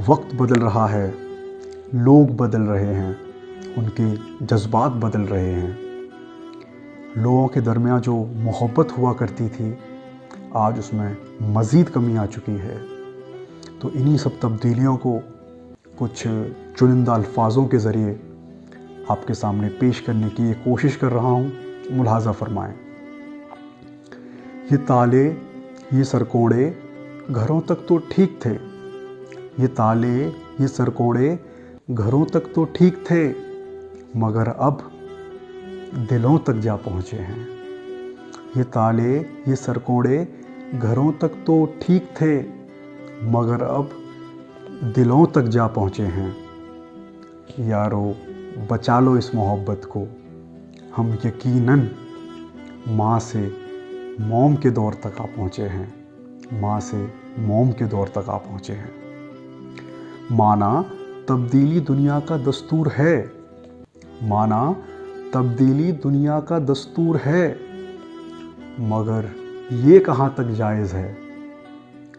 وقت بدل رہا ہے، لوگ بدل رہے ہیں، ان کے جذبات بدل رہے ہیں۔ لوگوں کے درمیان جو محبت ہوا کرتی تھی، آج اس میں مزید کمی آ چکی ہے۔ تو انہی سب تبدیلیوں کو کچھ چنندہ الفاظوں کے ذریعے آپ کے سامنے پیش کرنے کی یہ کوشش کر رہا ہوں، ملاحظہ فرمائیں۔ یہ تالے، یہ سرکوڑے گھروں تک تو ٹھیک تھے، یہ تالے، یہ سرکوڑے گھروں تک تو ٹھیک تھے، مگر اب دلوں تک جا پہنچے ہیں۔ یہ تالے، یہ سرکوڑے گھروں تک تو ٹھیک تھے، مگر اب دلوں تک جا پہنچے ہیں۔ یارو بچا لو اس محبت کو، ہم یقیناً ماں سے موم کے دور تک آ پہنچے ہیں، ماں سے موم کے دور تک آ پہنچے ہیں۔ مانا تبدیلی دنیا کا دستور ہے، مانا تبدیلی دنیا کا دستور ہے، مگر یہ کہاں تک جائز ہے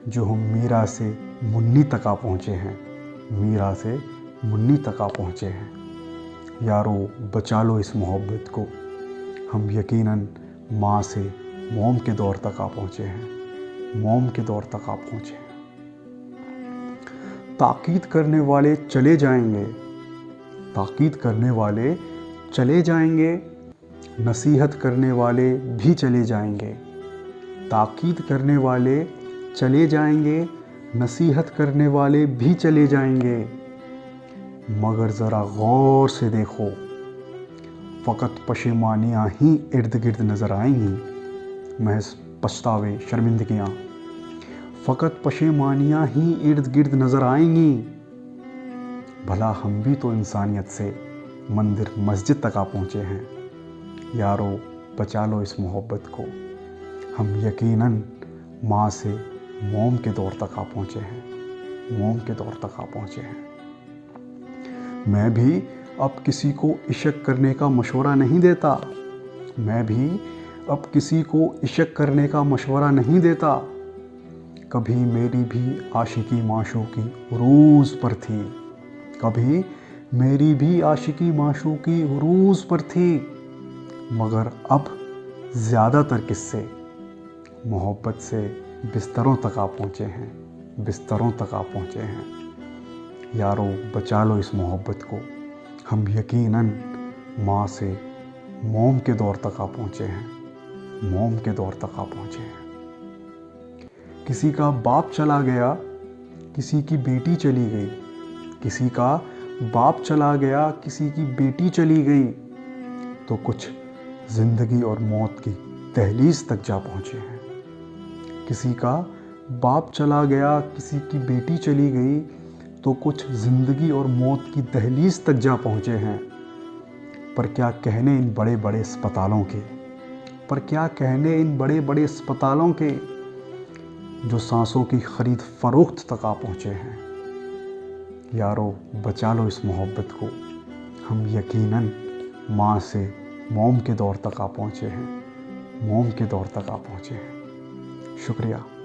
جو ہم میرا سے منی تک آ پہنچے ہیں، میرا سے منی تک آ پہنچے ہیں۔ یارو بچا لو اس محبت کو، ہم یقیناً ماں سے موم کے دور تک آ پہنچے ہیں، موم کے دور تک آ پہنچے ہیں۔ تاکید کرنے والے چلے جائیں گے، تاکید کرنے والے چلے جائیں گے، نصیحت کرنے والے بھی چلے جائیں گے۔ تاکید کرنے والے چلے جائیں گے، نصیحت کرنے والے بھی چلے جائیں گے، مگر ذرا غور سے دیکھو، فقط پشیمانیاں ہی ارد گرد نظر آئیں گی، محض پچھتاوے، شرمندگیاں، فقط پشیمانیاں ہی ارد گرد نظر آئیں گی۔ بھلا ہم بھی تو انسانیت سے مندر مسجد تک آ پہنچے ہیں۔ یارو بچا لو اس محبت کو، ہم یقیناً ماں سے موم کے دور تک آ پہنچے ہیں، موم کے دور تک آ پہنچے ہیں۔ میں بھی اب کسی کو عشق کرنے کا مشورہ نہیں دیتا، میں بھی اب کسی کو عشق کرنے کا مشورہ نہیں دیتا۔ کبھی میری بھی عاشقی معشوقی عروج پر تھی، کبھی میری بھی عاشقی معشوقی عروج پر تھی، مگر اب زیادہ تر قصے محبت سے بستروں تک آ پہنچے ہیں، بستروں تک آ پہنچے ہیں۔ یارو بچا لو اس محبت کو، ہم یقیناً ماں سے موم کے دور تک آ پہنچے ہیں، موم کے دور تک آ پہنچے ہیں۔ کسی کا باپ چلا گیا، کسی کی بیٹی چلی گئی، کسی کا باپ چلا گیا، کسی کی بیٹی چلی گئی، تو کچھ زندگی اور موت کی دہلیز تک جا پہنچے ہیں۔ کسی کا باپ چلا گیا، کسی کی بیٹی چلی گئی، تو کچھ زندگی اور موت کی دہلیز تک جا پہنچے ہیں۔ پر کیا کہنے ان بڑے بڑے اسپتالوں کے، پر کیا کہنے ان بڑے بڑے اسپتالوں کے، جو سانسوں کی خرید فروخت تک آ پہنچے ہیں۔ یارو بچا لو اس محبت کو، ہم یقیناً ماں سے موم کے دور تک آ پہنچے ہیں، موم کے دور تک آ پہنچے ہیں۔ شکریہ۔